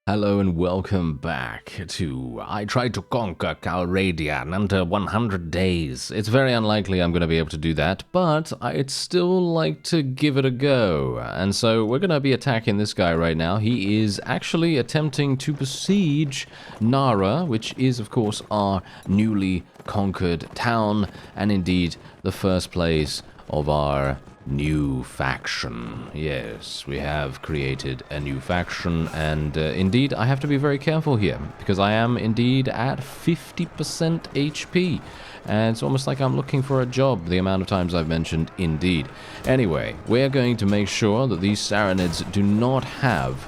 Hello and welcome back to I Tried to Conquer CALRADIA in under 100 days. It's very unlikely I'm going to be able to do that, but I'd still like to give it a go. And so we're going to be attacking this guy right now. He is actually attempting to besiege Nara, which is, of course, our newly conquered town, and indeed the first place of our new faction. Yes, we have created a new faction, and indeed I have to be very careful here because I am indeed at 50% HP, and it's almost like I'm looking for a job the amount of times I've mentioned indeed. Anyway, we're going to make sure that these Saranids do not have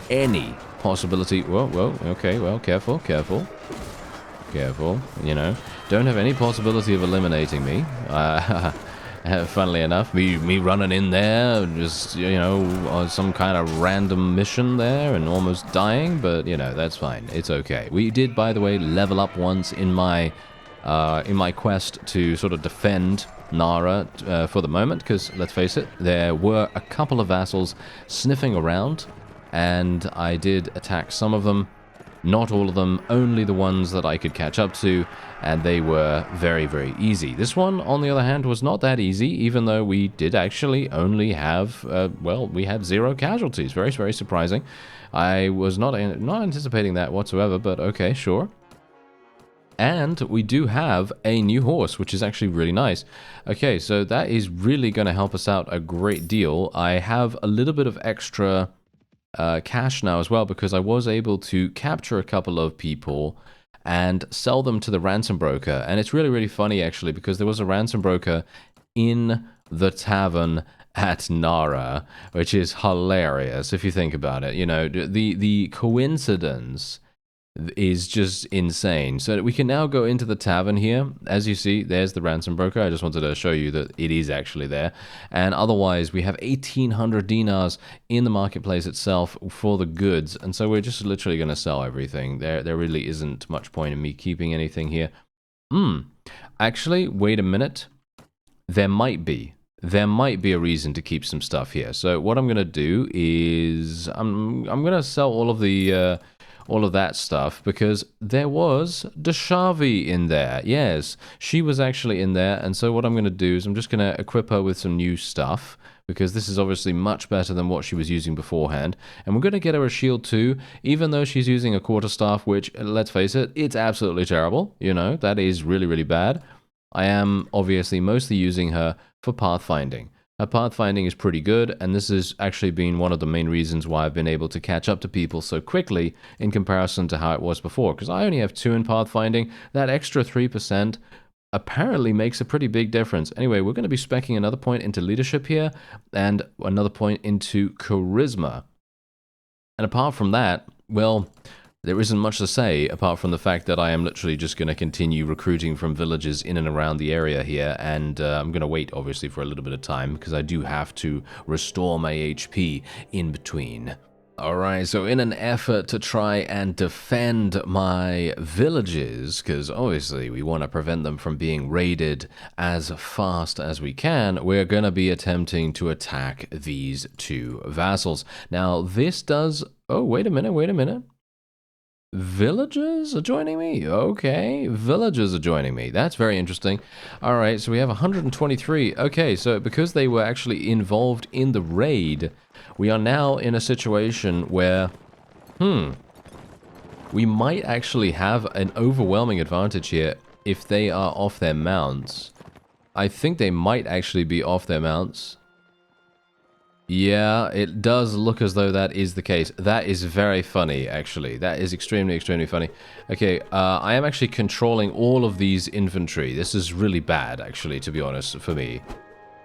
any possibility. Whoa, okay, well, careful, you know, don't have any possibility of eliminating me. Funnily enough, me running in there, just, you know, on some kind of random mission there and almost dying, but, you know, that's fine. It's okay. We did, by the way, level up once in my quest to sort of defend Nara for the moment, because, let's face it, there were a couple of vassals sniffing around, and I did attack some of them. Not all of them, only the ones that I could catch up to, and they were very, very easy. This one, on the other hand, was not that easy, even though we did actually only have, well, we had 0 casualties. Very, very surprising. I was not anticipating that whatsoever, but okay, sure. And we do have a new horse, which is actually really nice. Okay, so that is really going to help us out a great deal. I have a little bit of extra cash now as well, because I was able to capture a couple of people and sell them to the ransom broker. And it's really, really funny, actually, because there was a ransom broker in the tavern at Nara, which is hilarious if you think about it. You know, the coincidence is just insane. So we can now go into the tavern here. As you see, there's the ransom broker. I just wanted to show you that it is actually there. And otherwise, we have 1,800 dinars in the marketplace itself for the goods. And so we're just literally going to sell everything. There really isn't much point in me keeping anything here. Actually, wait a minute. There might be a reason to keep some stuff here. So what I'm going to do is I'm going to sell all of that stuff, because there was Deshavi in there. Yes, she was actually in there, and so what I'm going to do is I'm just going to equip her with some new stuff, because this is obviously much better than what she was using beforehand. And we're going to get her a shield too, even though she's using a quarterstaff, which, let's face it, it's absolutely terrible. You know, that is really, really bad. I am obviously mostly using her for pathfinding. Her pathfinding is pretty good, and this has actually been one of the main reasons why I've been able to catch up to people so quickly in comparison to how it was before, because I only have 2 in pathfinding. That extra 3% apparently makes a pretty big difference. Anyway, we're going to be speccing another point into leadership here, and another point into charisma. And apart from that, well, there isn't much to say apart from the fact that I am literally just going to continue recruiting from villages in and around the area here, and I'm going to wait, obviously, for a little bit of time, because I do have to restore my HP in between. Alright, so in an effort to try and defend my villages, because obviously we want to prevent them from being raided as fast as we can, we're going to be attempting to attack these 2 vassals. Now, this does... Oh, wait a minute. Villagers are joining me? Okay, villagers are joining me. That's very interesting. Alright, so we have 123. Okay, so because they were actually involved in the raid, we are now in a situation where, we might actually have an overwhelming advantage here if they are off their mounts. I think they might actually be off their mounts. Yeah, it does look as though that is the case. That is very funny, actually. That is extremely, extremely funny. Okay, I am actually controlling all of these infantry. This is really bad, actually, to be honest, for me.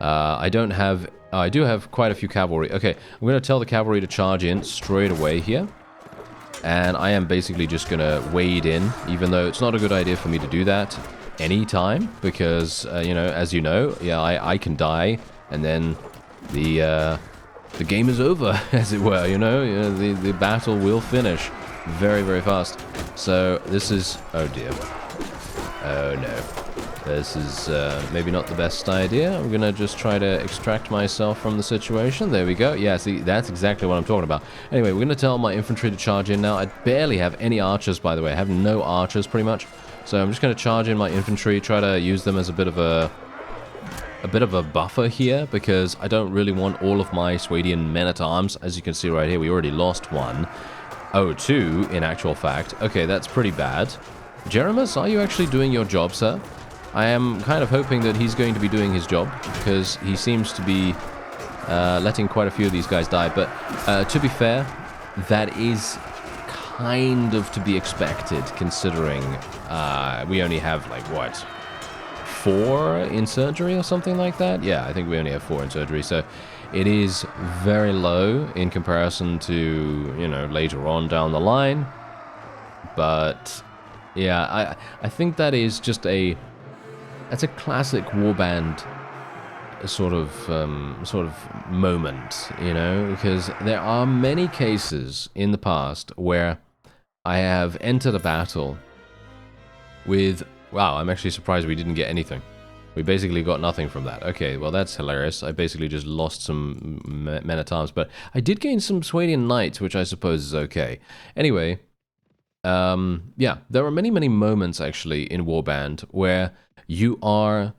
I do have quite a few cavalry. Okay, I'm going to tell the cavalry to charge in straight away here. And I am basically just going to wade in, even though it's not a good idea for me to do that anytime. Because, you know, as you know, yeah, I can die, and then the game is over, as it were, you know? The battle will finish very, very fast. So this is... Oh dear. Oh no. This is maybe not the best idea. I'm going to just try to extract myself from the situation. There we go. Yeah, see, that's exactly what I'm talking about. Anyway, we're going to tell my infantry to charge in now. I barely have any archers, by the way. I have no archers, pretty much. So I'm just going to charge in my infantry, try to use them as a bit of a buffer here, because I don't really want all of my Swadian men-at-arms. As you can see right here, we already lost one. Oh, two, in actual fact. Okay, that's pretty bad. Jeremus, are you actually doing your job, sir? I am kind of hoping that he's going to be doing his job, because he seems to be letting quite a few of these guys die. But to be fair, that is kind of to be expected, considering we only have, like, what, 4 in surgery or something like that? Yeah, I think we only have 4 in surgery, so it is very low in comparison to, you know, later on down the line. But yeah, I think that is just that's a classic Warband sort of moment, you know, because there are many cases in the past where I have entered a battle with, wow, I'm actually surprised we didn't get anything. We basically got nothing from that. Okay, well, that's hilarious. I basically just lost some men-at-arms, but I did gain some Swadian knights, which I suppose is okay. Anyway, yeah, there are many, many moments, actually, in Warband where you are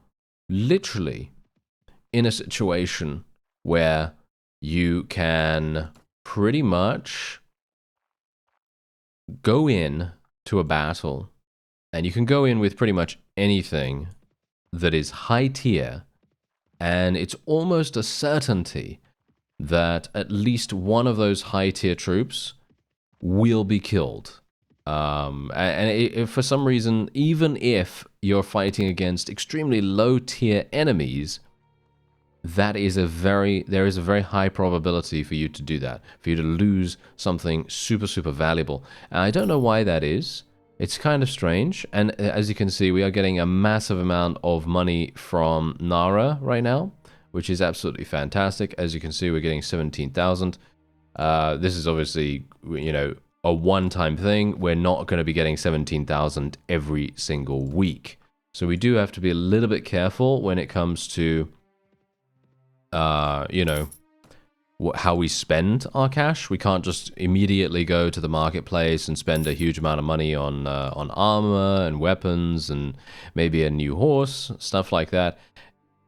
literally in a situation where you can pretty much go in to a battle, and you can go in with pretty much anything that is high tier, and it's almost a certainty that at least one of those high tier troops will be killed. And for some reason, even if you're fighting against extremely low tier enemies, there is a very high probability for you to do that, for you to lose something super, super valuable. And I don't know why that is. It's kind of strange, and as you can see, we are getting a massive amount of money from Nara right now, which is absolutely fantastic. As you can see, we're getting 17,000. This is obviously, you know, a one-time thing. We're not going to be getting 17,000 every single week. So we do have to be a little bit careful when it comes to, you know, how we spend our cash. We can't just immediately go to the marketplace and spend a huge amount of money on armor and weapons and maybe a new horse, stuff like that.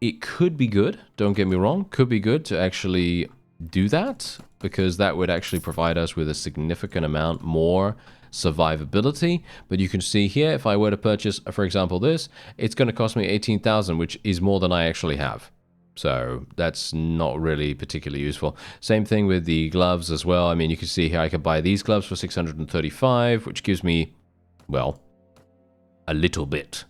It could be good, don't get me wrong, could be good to actually do that, because that would actually provide us with a significant amount more survivability. But you can see here, if I were to purchase, for example, this, it's going to cost me 18,000, which is more than I actually have. So that's not really particularly useful. Same thing with the gloves as well. I mean, you can see here I could buy these gloves for 635, which gives me, well, a little bit.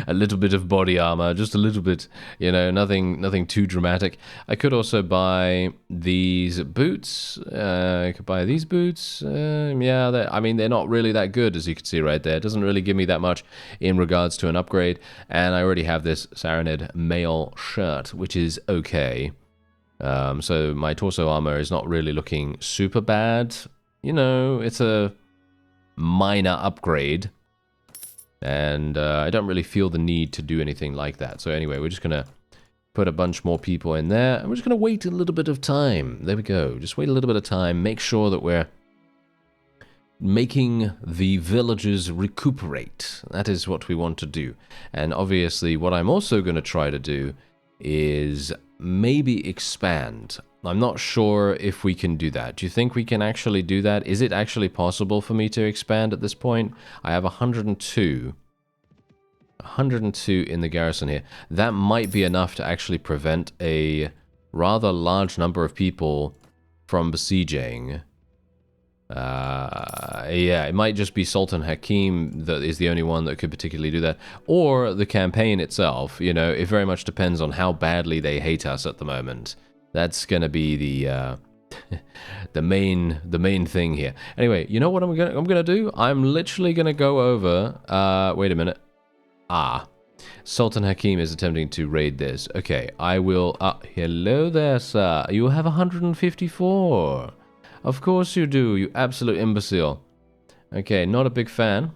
A little bit of body armor, just a little bit, you know, nothing too dramatic. I could also buy these boots. I could buy these boots. Yeah, I mean, they're not really that good, as you can see right there. It doesn't really give me that much in regards to an upgrade. And I already have this Saranid mail shirt, which is okay. So my torso armor is not really looking super bad. You know, it's a minor upgrade. And I don't really feel the need to do anything like that. So anyway, we're just going to put a bunch more people in there. And we're just going to wait a little bit of time. There we go. Just wait a little bit of time. Make sure that we're making the villagers recuperate. That is what we want to do. And obviously, what I'm also going to try to do is maybe expand. I'm not sure if we can do that. Do you think we can actually do that? Is it actually possible for me to expand at this point? I have 102. 102 in the garrison here. That might be enough to actually prevent a rather large number of people from besieging. Yeah, it might just be Sultan Hakim that is the only one that could particularly do that. Or the campaign itself, you know, it very much depends on how badly they hate us at the moment. That's gonna be the the main thing here. Anyway, you know what I'm gonna do? I'm literally gonna go over. Wait a minute. Sultan Hakim is attempting to raid this. Okay, I will. Hello there, sir. You have 154. Of course you do. You absolute imbecile. Okay, not a big fan.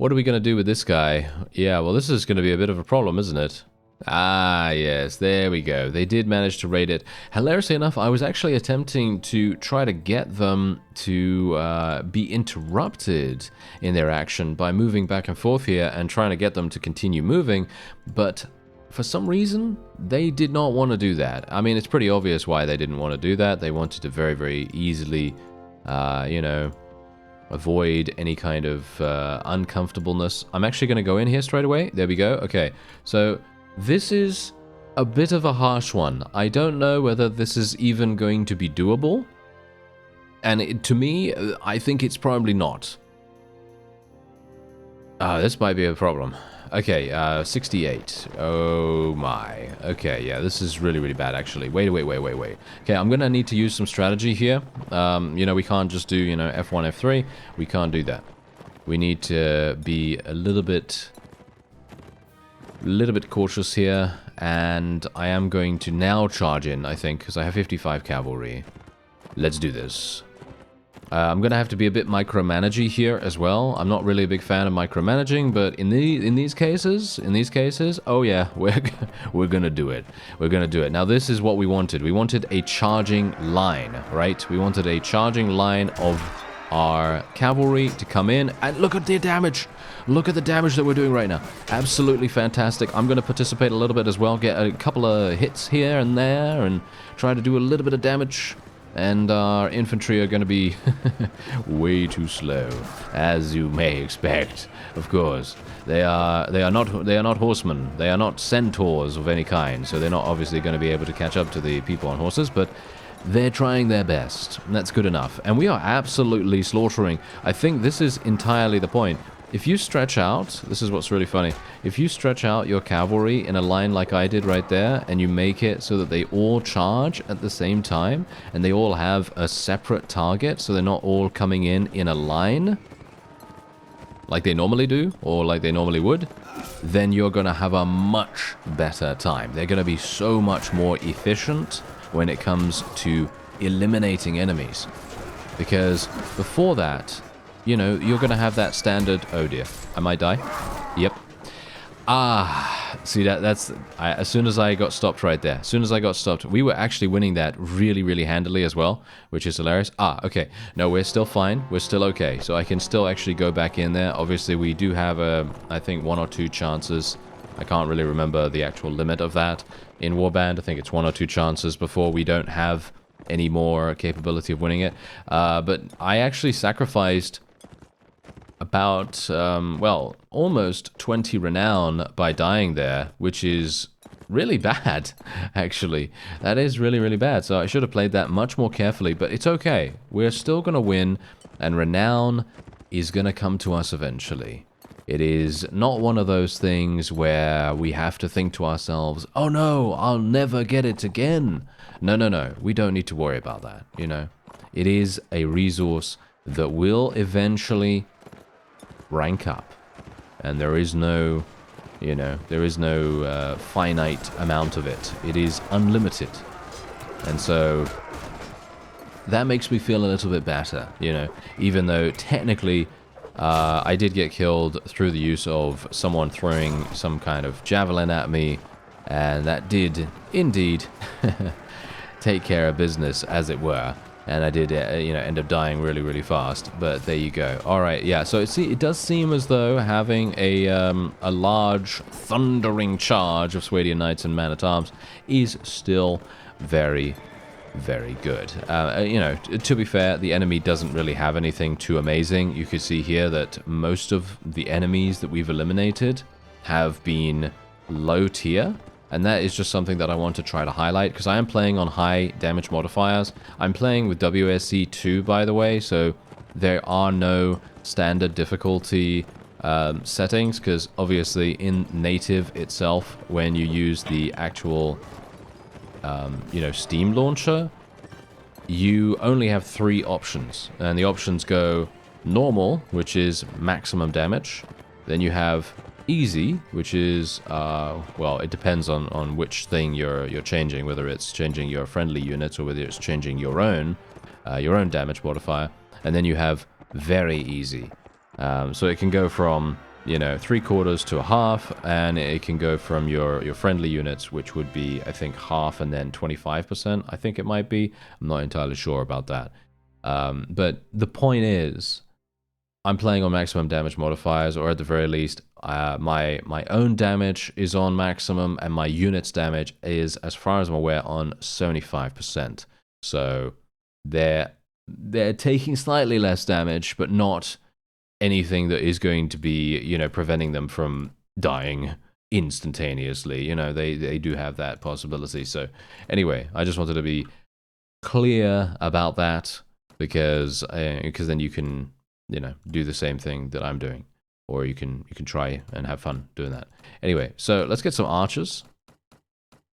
What are we going to do with this guy? Yeah, well, this is going to be a bit of a problem, isn't it? Ah, yes, there we go. They did manage to raid it. Hilariously enough, I was actually attempting to try to get them to be interrupted in their action by moving back and forth here and trying to get them to continue moving, but for some reason, they did not want to do that. I mean, it's pretty obvious why they didn't want to do that. They wanted to very, very easily, you know, avoid any kind of uncomfortableness. I'm actually going to go in here straight away. There we go. Okay, so this is a bit of a harsh one. I don't know whether this is even going to be doable. And to me, I think it's probably not. This might be a problem. Okay, 68. Oh my. Okay, yeah, this is really, really bad, actually. Wait. Okay, I'm gonna need to use some strategy here. You know, we can't just do, you know, F1, F3. We can't do that. We need to be a little bit cautious here, and I am going to now charge in, I think, because I have 55 cavalry. Let's do this. I'm going to have to be a bit micromanagey here as well. I'm not really a big fan of micromanaging, but in these cases, oh yeah, we're going to do it. We're going to do it. Now, this is what we wanted. We wanted a charging line, right? We wanted a charging line of our cavalry to come in, and look at the damage. Look at the damage that we're doing right now. Absolutely fantastic. I'm going to participate a little bit as well, get a couple of hits here and there, and try to do a little bit of damage. And our infantry are going to be way too slow, as you may expect. Of course, they are not horsemen. They are not centaurs of any kind. So they're not obviously going to be able to catch up to the people on horses, but they're trying their best. And that's good enough. And we are absolutely slaughtering. I think this is entirely the point. If you stretch out, this is what's really funny, if you stretch out your cavalry in a line like I did right there, and you make it so that they all charge at the same time, and they all have a separate target, so they're not all coming in a line, like they normally do, or like they normally would, then you're going to have a much better time. They're going to be so much more efficient when it comes to eliminating enemies. Because before that, you know, you're going to have that standard... Oh dear. I might die. Yep. See, that's... as soon as I got stopped right there. As soon as I got stopped, we were actually winning that really, really handily as well, which is hilarious. Okay. No, we're still fine. We're still okay. So I can still actually go back in there. Obviously, we do have, I think, 1 or 2 chances. I can't really remember the actual limit of that. In Warband, I think it's 1 or 2 chances before we don't have any more capability of winning it. But I actually sacrificed about, well, almost 20 renown by dying there, which is really bad, actually. That is really, really bad, so I should have played that much more carefully, but it's okay. We're still going to win, and renown is going to come to us eventually. It is not one of those things where we have to think to ourselves, oh no, I'll never get it again. No, we don't need to worry about that, you know. It is a resource that will eventually rank up, and there is no, you know, there is no finite amount of it. It is unlimited, and so that makes me feel a little bit better, you know, even though technically I did get killed through the use of someone throwing some kind of javelin at me, and that did indeed take care of business, as it were. And I did, you know, end up dying really, really fast. But there you go. All right, yeah. So it does seem as though having a large, thundering charge of Swadian Knights and Man-at-Arms is still very, very good. You know, to be fair, the enemy doesn't really have anything too amazing. You can see here that most of the enemies that we've eliminated have been low tier. And that is just something that I want to try to highlight, because I am playing on high damage modifiers. I'm playing with WSC 2, by the way, so there are no standard difficulty settings, because obviously in native itself, when you use the actual, you know, Steam launcher, you only have 3 options. And the options go normal, which is maximum damage. Then you have easy, which is, well, it depends on which thing you're changing, whether it's changing your friendly units or whether it's changing your own damage modifier. And then you have very easy. So it can go from you know, 3/4 to a half, and it can go from your friendly units, which would be, I think, half and then 25%, I think it might be. I'm not entirely sure about that. But the point is, I'm playing on maximum damage modifiers, or at the very least, my own damage is on maximum, and my unit's damage is, as far as I'm aware, on 75%. So they're taking slightly less damage, but not anything that is going to be, you know, preventing them from dying instantaneously. You know, they do have that possibility. So anyway, I just wanted to be clear about that, because then you can, you know, do the same thing that I'm doing, or you can try and have fun doing that. Anyway, so let's get some archers,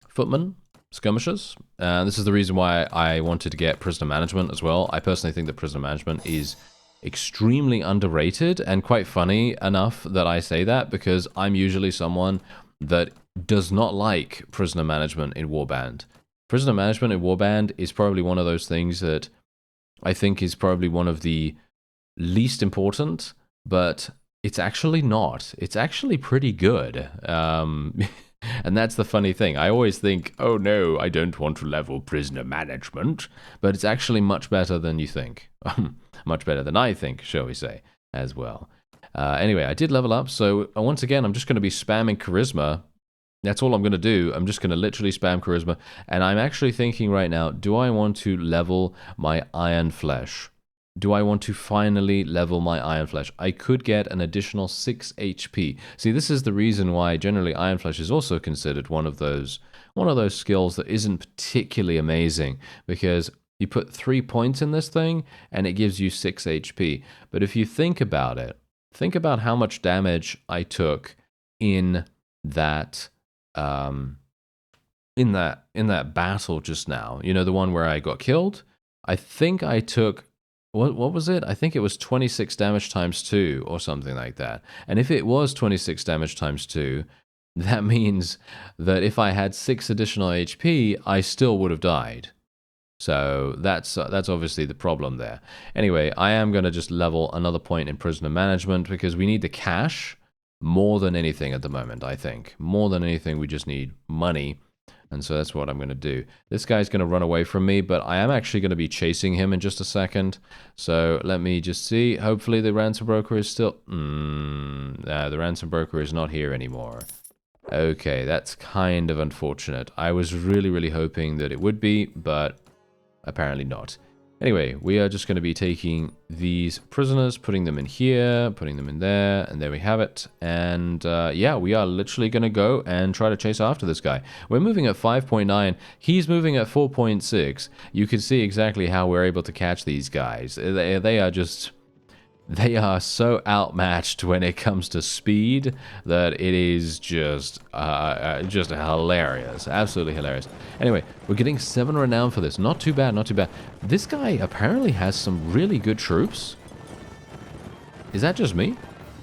footmen, skirmishers. This is the reason why I wanted to get prisoner management as well. I personally think that prisoner management is extremely underrated, and quite funny enough that I say that, because I'm usually someone that does not like prisoner management in Warband. Prisoner management in Warband is probably one of those things that I think is probably one of the least important, but it's actually not. It's actually pretty good. And that's the funny thing. I always think, oh no, I don't want to level prisoner management, but it's actually much better than you think. Much better than I think, shall we say, as well. Anyway, I did level up, so once again, I'm just going to be spamming charisma. That's all I'm going to do. I'm just going to literally spam charisma, and I'm actually thinking right now, do I want to level my iron flesh? Do I want to finally level my iron flesh? I could get an additional 6 HP. See, this is the reason why generally iron flesh is also considered one of those skills that isn't particularly amazing, because you put 3 points in this thing and it gives you 6 HP. But if you think about it, think about how much damage I took in that in that battle just now. You know, the one where I got killed? I think I took, what was it? I think it was 26 damage times 2 or something like that. And if it was 26 damage times 2, that means that if I had 6 additional HP, I still would have died. So that's obviously the problem there. Anyway, I am going to just level another point in prisoner management, because we need the cash more than anything at the moment, I think. More than anything, we just need money. And so that's what I'm going to do. This guy's going to run away from me, but I am actually going to be chasing him in just a second. So let me just see. Hopefully the ransom broker is still... the ransom broker is not here anymore. Okay, that's kind of unfortunate. I was really, really hoping that it would be, but apparently not. Anyway, we are just going to be taking these prisoners, putting them in here, putting them in there, and there we have it. And yeah, we are literally going to go and try to chase after this guy. We're moving at 5.9. He's moving at 4.6. You can see exactly how we're able to catch these guys. They are just... They are so outmatched when it comes to speed that it is just hilarious. Absolutely hilarious. Anyway, we're getting 7 renown for this. Not too bad, not too bad. This guy apparently has some really good troops. Is that just me?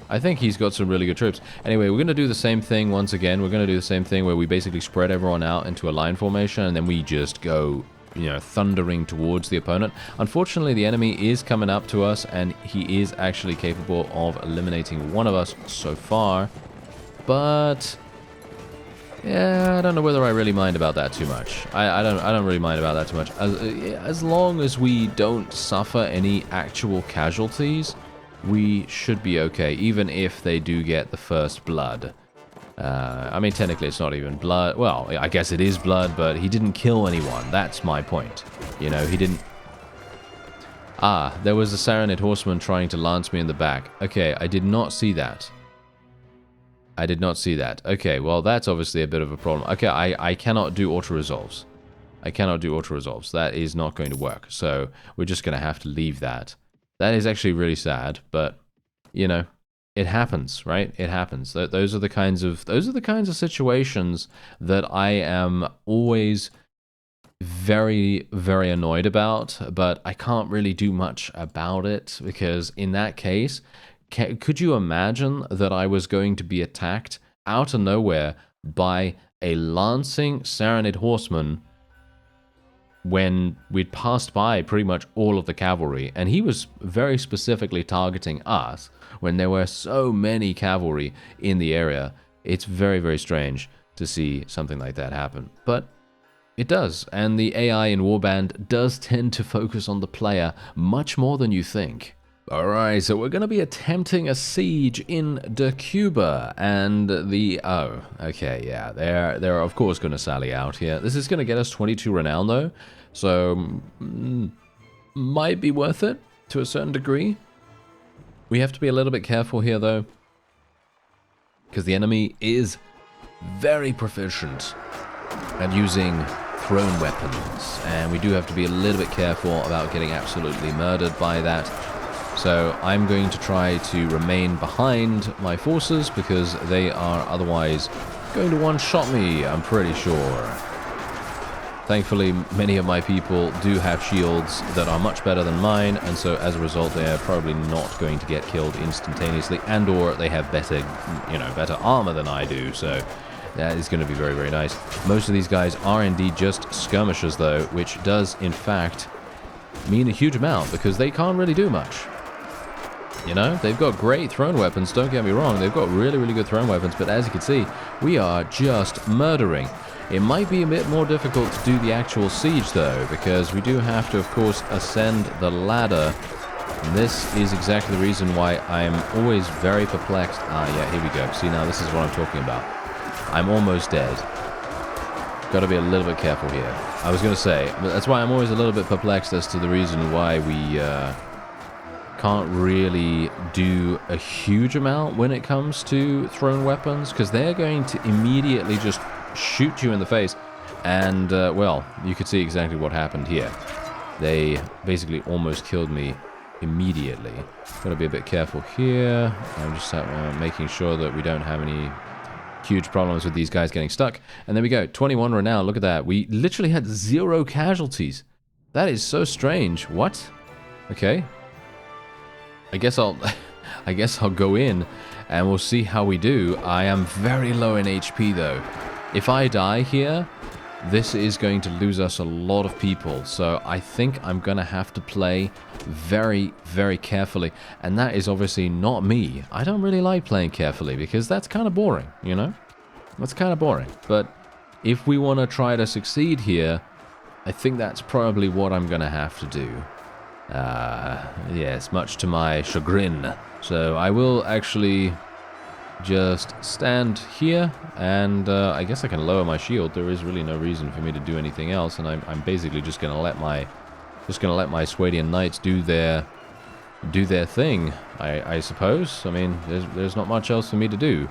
I think he's got some really good troops. Anyway, we're going to do the same thing once again. We're going to do the same thing where we basically spread everyone out into a line formation, and then we just go, you know, thundering towards the opponent. Unfortunately, the enemy is coming up to us, and he is actually capable of eliminating one of us so far. But yeah, I don't know whether I really mind about that too much. I don't really mind about that too much. As long as we don't suffer any actual casualties, we should be okay, even if they do get the first blood. I mean, technically it's not even blood. Well, I guess it is blood, but he didn't kill anyone. That's my point. You know, he didn't... Ah, there was a Saranid horseman trying to lance me in the back. Okay, I did not see that. I did not see that. Okay, well, that's obviously a bit of a problem. Okay, I cannot do auto-resolves. I cannot do auto-resolves. That is not going to work. So we're just going to have to leave that. That is actually really sad, but, you know... It happens, right? It happens. Those are the kinds of situations that I am always very, very annoyed about, but I can't really do much about it, because in that case, could you imagine that I was going to be attacked out of nowhere by a lancing Saranid horseman when we'd passed by pretty much all of the cavalry, and he was very specifically targeting us when there were so many cavalry in the area. It's very, very strange to see something like that happen. But it does, and the AI in Warband does tend to focus on the player much more than you think. Alright, so we're going to be attempting a siege in Cuba, and they're of course going to sally out here. This is going to get us 22 renown though, so might be worth it to a certain degree. We have to be a little bit careful here though, because the enemy is very proficient at using thrown weapons, and we do have to be a little bit careful about getting absolutely murdered by that. So I'm going to try to remain behind my forces because they are otherwise going to one-shot me, I'm pretty sure. Thankfully, many of my people do have shields that are much better than mine, and so as a result, they are probably not going to get killed instantaneously, and/or they have better armor than I do. So that is going to be very, very nice. Most of these guys are indeed just skirmishers, though, which does in fact mean a huge amount because they can't really do much. You know, they've got great thrown weapons, don't get me wrong, they've got really, really good thrown weapons, but as you can see, we are just murdering. It might be a bit more difficult to do the actual siege though, because we do have to, of course, ascend the ladder. And this is exactly the reason why I'm always very perplexed. Yeah, here we go. See, now this is what I'm talking about. I'm almost dead. Got to be a little bit careful here. I was going to say, that's why I'm always a little bit perplexed as to the reason why we can't really do a huge amount when it comes to thrown weapons, because they're going to immediately just shoot you in the face. And, well, you could see exactly what happened here. They basically almost killed me immediately. Got to be a bit careful here. I'm just making sure that we don't have any huge problems with these guys getting stuck. And there we go, 21 renown. Look at that. We literally had 0 casualties. That is so strange. What? Okay. I guess I'll go in and we'll see how we do. I am very low in HP though. If I die here, this is going to lose us a lot of people. So I think I'm going to have to play very, very carefully. And that is obviously not me. I don't really like playing carefully because that's kind of boring, you know? That's kind of boring. But if we want to try to succeed here, I think that's probably what I'm going to have to do. Yes, much to my chagrin. So I will actually just stand here, and I guess I can lower my shield. There is really no reason for me to do anything else, and I'm basically just gonna let my Swadian knights do their thing. I suppose. I mean, there's not much else for me to do.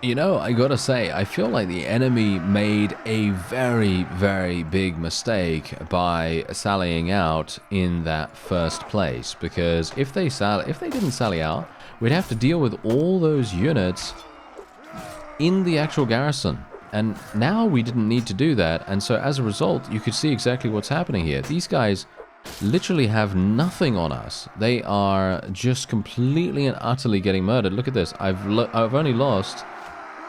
You know, I gotta say, I feel like the enemy made a very, very big mistake by sallying out in that first place, because if they didn't sally out, we'd have to deal with all those units in the actual garrison. And now we didn't need to do that, and so as a result, you could see exactly what's happening here. These guys literally have nothing on us. They are just completely and utterly getting murdered. Look at this. I've only lost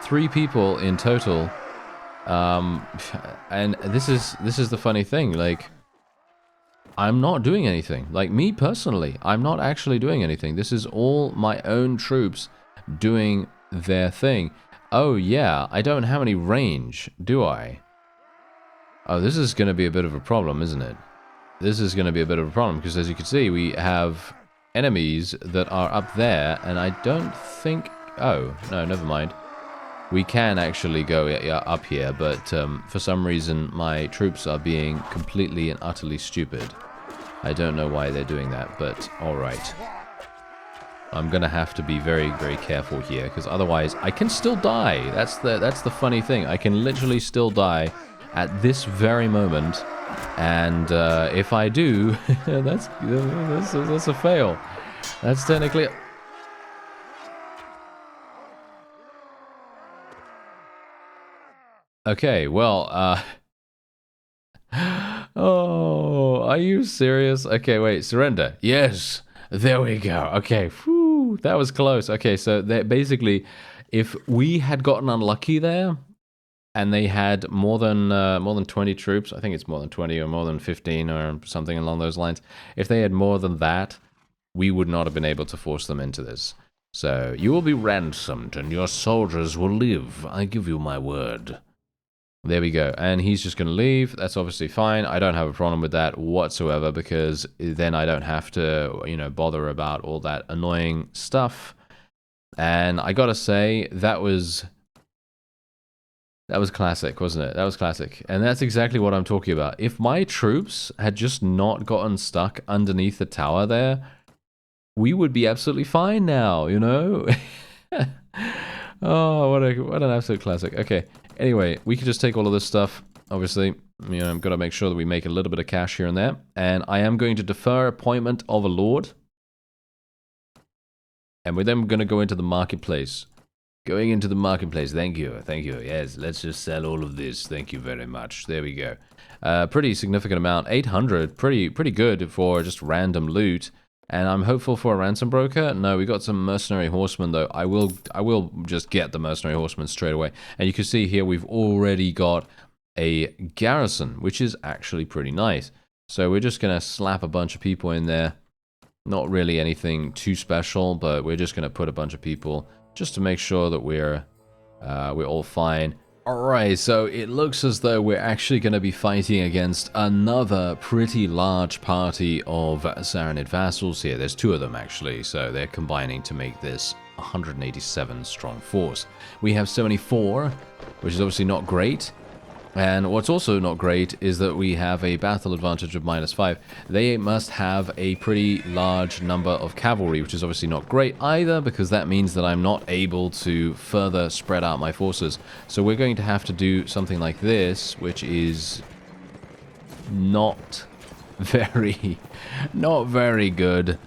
3 people in total, and this is the funny thing. Like, I'm not doing anything. Like, me personally, I'm not actually doing anything. This is all my own troops doing their thing. Oh yeah, I don't have any range, do I? Oh, this is going to be a bit of a problem, isn't it? This is going to be a bit of a problem, because as you can see, we have enemies that are up there, and I don't think... Oh, no, never mind. We can actually go up here, but for some reason my troops are being completely and utterly stupid. I don't know why they're doing that, but alright. I'm gonna have to be very, very careful here, because otherwise I can still die. That's the funny thing. I can literally still die at this very moment, and if I do, that's a fail. That's technically... Okay, well, oh, are you serious? Okay, wait, surrender. Yes, there we go. Okay, whew, that was close. Okay, so basically, if we had gotten unlucky there, and they had more than 20 troops. I think it's more than 20 or more than 15 or something along those lines. If they had more than that, we would not have been able to force them into this. So, you will be ransomed, and your soldiers will live. I give you my word. There we go. And he's just going to leave. That's obviously fine. I don't have a problem with that whatsoever, because then I don't have to, you know, bother about all that annoying stuff. And I gotta say, that was classic, wasn't it? That was classic. And that's exactly what I'm talking about. If my troops had just not gotten stuck underneath the tower there, we would be absolutely fine now, you know? Oh, what an absolute classic. Okay, anyway, we can just take all of this stuff. Obviously, you know, I've got to make sure that we make a little bit of cash here and there. And I am going to defer appointment of a lord. And we're then going to go into the marketplace. Going into the marketplace. Thank you. Thank you. Yes, let's just sell all of this. Thank you very much. There we go. Pretty significant amount. 800. Pretty good for just random loot. And I'm hopeful for a ransom broker. No, we got some mercenary horsemen though. I will just get the mercenary horsemen straight away. And you can see here we've already got a garrison, which is actually pretty nice. So we're just gonna slap a bunch of people in there. Not really anything too special, but we're just gonna put a bunch of people just to make sure that we're all fine. Alright, so it looks as though we're actually going to be fighting against another pretty large party of Saranid vassals here. There's two of them actually, so they're combining to make this 187 strong force. We have 74, which is obviously not great. And what's also not great is that we have a battle advantage of -5. They must have a pretty large number of cavalry, which is obviously not great either, because that means that I'm not able to further spread out my forces. So we're going to have to do something like this, which is not very good.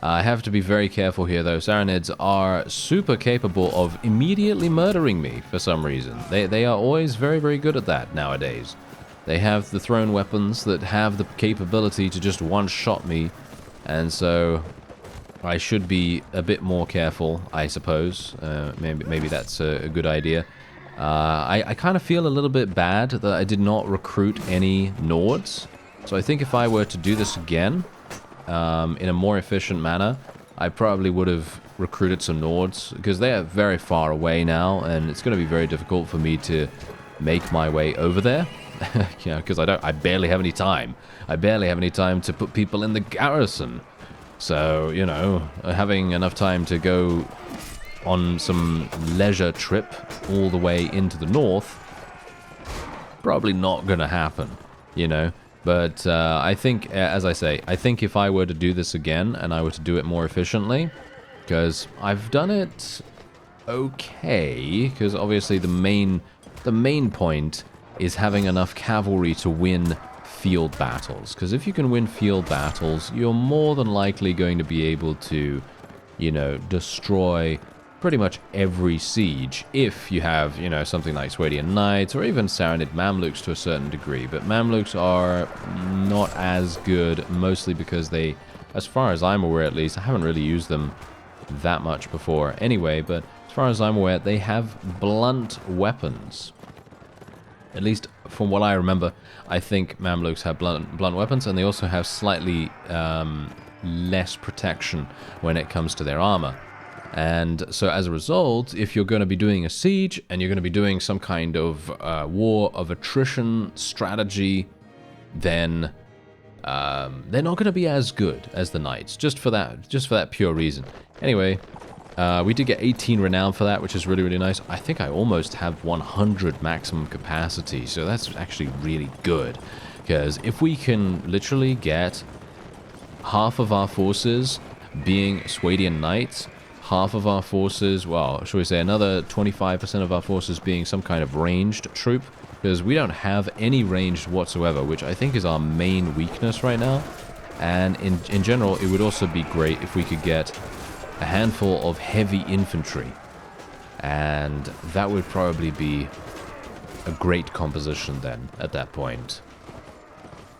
I have to be very careful here, though. Saranids are super capable of immediately murdering me for some reason. They are always very, very good at that nowadays. They have the thrown weapons that have the capability to just one-shot me, and so I should be a bit more careful, I suppose. Maybe that's a good idea. I kind of feel a little bit bad that I did not recruit any Nords. So I think if I were to do this again, in a more efficient manner, I probably would have recruited some Nords, because they are very far away now, and it's going to be very difficult for me to make my way over there. You know, because I barely have any time. I barely have any time to put people in the garrison. So, you know, having enough time to go on some leisure trip all the way into the north, probably not going to happen, you know. But I think, as I say, I think if I were to do this again, and I were to do it more efficiently, because I've done it okay, because obviously the main point is having enough cavalry to win field battles. Because if you can win field battles, you're more than likely going to be able to, you know, destroy pretty much every siege if you have, you know, something like Swadian Knights or even Saranid Mamluks to a certain degree. But Mamluks are not as good, mostly because they, as far as I'm aware at least, I haven't really used them that much before anyway, but as far as I'm aware, they have blunt weapons. At least from what I remember, I think Mamluks have blunt weapons, and they also have slightly less protection when it comes to their armor. And so as a result, if you're going to be doing a siege and you're going to be doing some kind of war of attrition strategy, then they're not going to be as good as the knights, just for that pure reason. Anyway, we did get 18 renown for that, which is really, really nice. I think I almost have 100 maximum capacity, so that's actually really good. Because if we can literally get half of our forces being Swadian Knights, half of our forces, well, shall we say another 25% of our forces being some kind of ranged troop, because we don't have any ranged whatsoever, which I think is our main weakness right now. And in general, it would also be great if we could get a handful of heavy infantry, and that would probably be a great composition then at that point.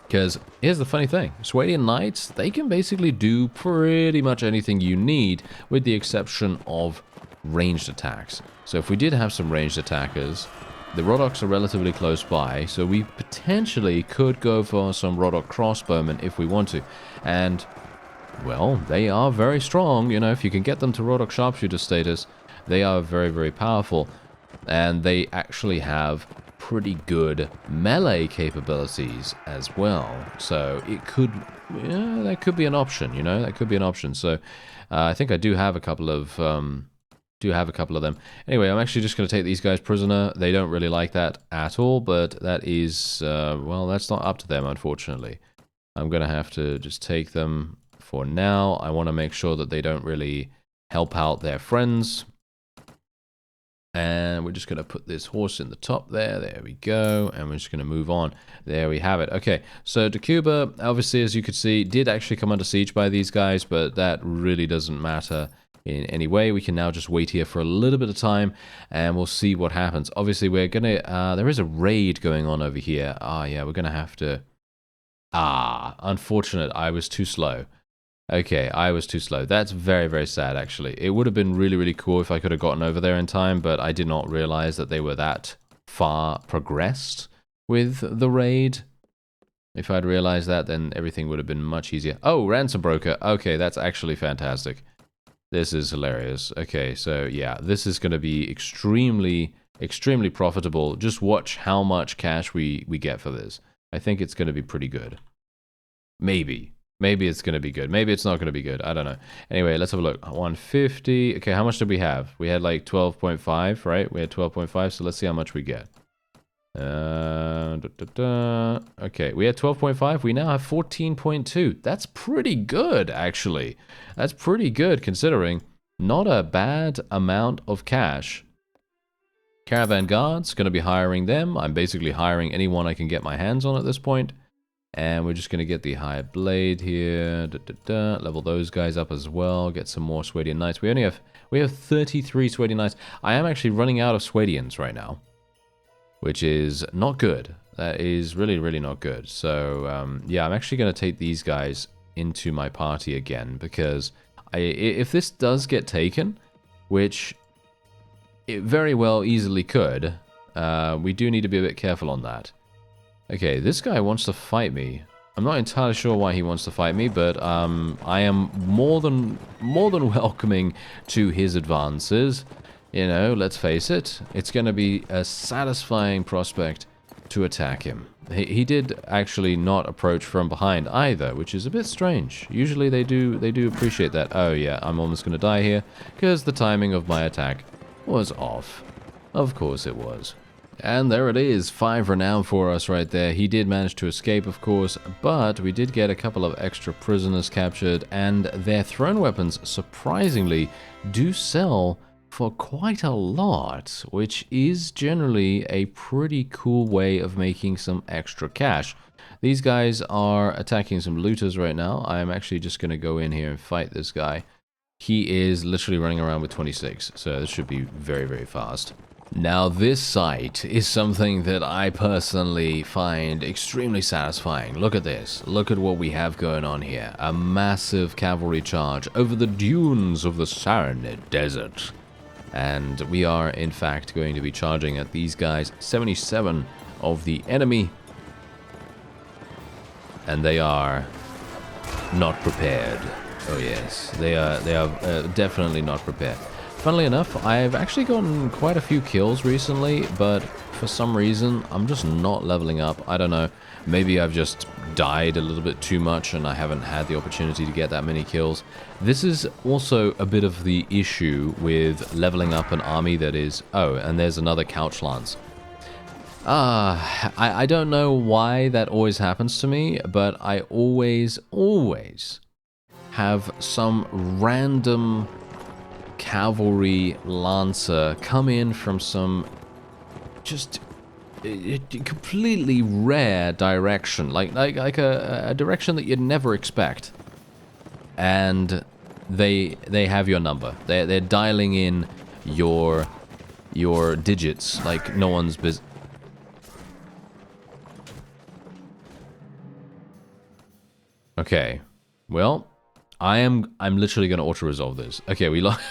Because here's the funny thing, Swadian Knights, they can basically do pretty much anything you need, with the exception of ranged attacks. So if we did have some ranged attackers, The Rodocks are relatively close by, so we potentially could go for some Rodok crossbowmen if we want to. And, well, they are very strong, you know, if you can get them to Rodok sharpshooter status, they are very, very powerful. And they actually have pretty good melee capabilities as well. So it could, yeah, that could be an option, you know, that could be an option. So I think I do have a couple of them. Anyway, I'm actually just going to take these guys prisoner. They don't really like that at all, but that is, well, that's not up to them, unfortunately. I'm going to have to just take them for now. I want to make sure that they don't really help out their friends. And we're just going to put this horse in the top there. There we go. And we're just going to move on. There we have it. Okay, so Takuba, obviously, as you could see, did actually come under siege by these guys, but that really doesn't matter in any way. We can now just wait here for a little bit of time, and we'll see what happens. Obviously, we're going to... there is a raid going on over here. Yeah, we're going to have to... unfortunate. I was too slow. Okay, I was too slow. That's very, very sad, actually. It would have been really, really cool if I could have gotten over there in time, but I did not realize that they were that far progressed with the raid. If I'd realized that, then everything would have been much easier. Oh, ransom broker. Okay, that's actually fantastic. This is hilarious. Okay, so yeah, this is going to be extremely, extremely profitable. Just watch how much cash we get for this. I think it's going to be pretty good. Maybe. Maybe it's going to be good. Maybe it's not going to be good. I don't know. Anyway, let's have a look. 150. Okay, how much did we have? We had like 12.5, right? We had 12.5, so let's see how much we get. Okay, we had 12.5. We now have 14.2. That's pretty good, actually. That's pretty good, considering not a bad amount of cash. Caravan guards, going to be hiring them. I'm basically hiring anyone I can get my hands on at this point. And we're just going to get the high blade here. Level those guys up as well. Get some more Swadian Knights. We have 33 Swadian Knights. I am actually running out of Swadians right now, which is not good. That is really, really not good. So, yeah, I'm actually going to take these guys into my party again, because if this does get taken, which it very well easily could, we do need to be a bit careful on that. Okay, this guy wants to fight me. I'm not entirely sure why he wants to fight me, but I am more than welcoming to his advances. You know, let's face it, it's going to be a satisfying prospect to attack him. He did actually not approach from behind either, which is a bit strange. Usually they do appreciate that. Oh yeah, I'm almost going to die here because the timing of my attack was off. Of course it was. And there it is, 5 renown for us right there. He did manage to escape, of course, but we did get a couple of extra prisoners captured, and their thrown weapons, surprisingly, do sell for quite a lot, which is generally a pretty cool way of making some extra cash. These guys are attacking some looters right now. I am actually just going to go in here and fight this guy. He is literally running around with 26, so this should be very, very fast. Now, this sight is something that I personally find extremely satisfying. Look at this. Look at what we have going on here. A massive cavalry charge over the dunes of the Saran Desert. And we are, in fact, going to be charging at these guys. 77 of the enemy. And they are not prepared. Oh, yes. They are definitely not prepared. Funnily enough, I've actually gotten quite a few kills recently, but for some reason, I'm just not leveling up. I don't know. Maybe I've just died a little bit too much and I haven't had the opportunity to get that many kills. This is also a bit of the issue with leveling up an army that is... Oh, and there's another Couch Lance. I don't know why that always happens to me, but I always have some random cavalry lancer come in from some just completely rare direction, like a direction that you'd never expect, and they have your number. They're dialing in your digits like no one's business. Okay, well, I'm literally going to auto-resolve this. Okay, we lost...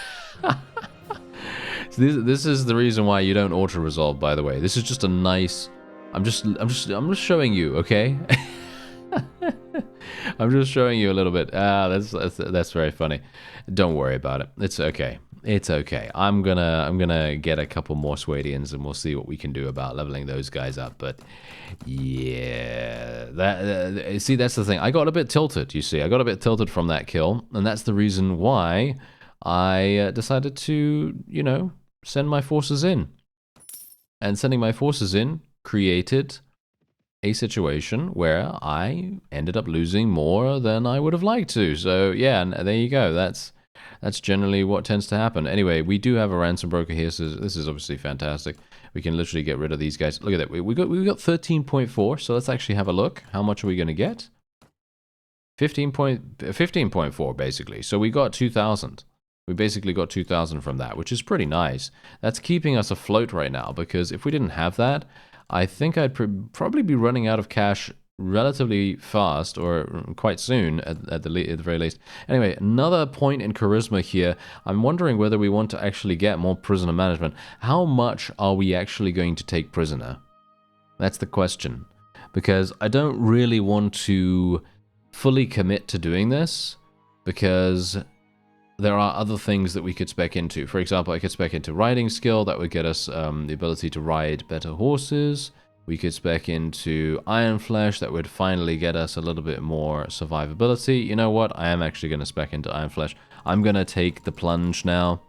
This is the reason why you don't auto resolve. By the way, this is just a nice. I'm just showing you. Okay. I'm just showing you a little bit. That's very funny. Don't worry about it. It's okay. It's okay. I'm gonna get a couple more Swadians and we'll see what we can do about leveling those guys up. But yeah, see, that's the thing. I got a bit tilted. You see, I got a bit tilted from that kill, and that's the reason why I decided to, you know, send my forces in. And sending my forces in created a situation where I ended up losing more than I would have liked to. So yeah, and there you go. That's generally what tends to happen. Anyway, we do have a ransom broker here, so this is obviously fantastic. We can literally get rid of these guys. Look at that. We got 13.4. So let's actually have a look. How much are we going to get? 15.4 basically. So we got 2,000. We basically got 2,000 from that, which is pretty nice. That's keeping us afloat right now, because if we didn't have that, I think I'd probably be running out of cash relatively fast, or quite soon at the very least. Anyway, another point in charisma here. I'm wondering whether we want to actually get more prisoner management. How much are we actually going to take prisoner? That's the question. Because I don't really want to fully commit to doing this, because there are other things that we could spec into. For example, I could spec into riding skill. That would get us the ability to ride better horses. We could spec into Iron Flesh. That would finally get us a little bit more survivability. You know what? I am actually going to spec into Iron Flesh. I'm going to take the plunge now,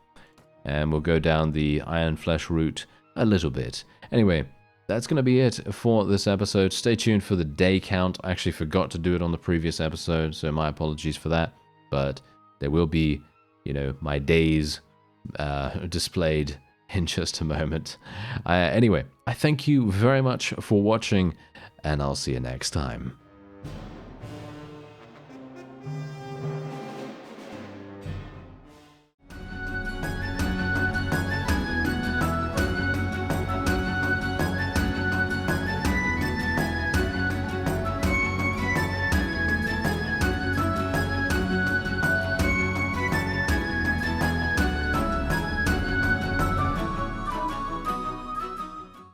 and we'll go down the Iron Flesh route a little bit. Anyway, that's going to be it for this episode. Stay tuned for the day count. I actually forgot to do it on the previous episode, so my apologies for that. But there will be, you know, my days displayed in just a moment. Anyway, I thank you very much for watching, and I'll see you next time.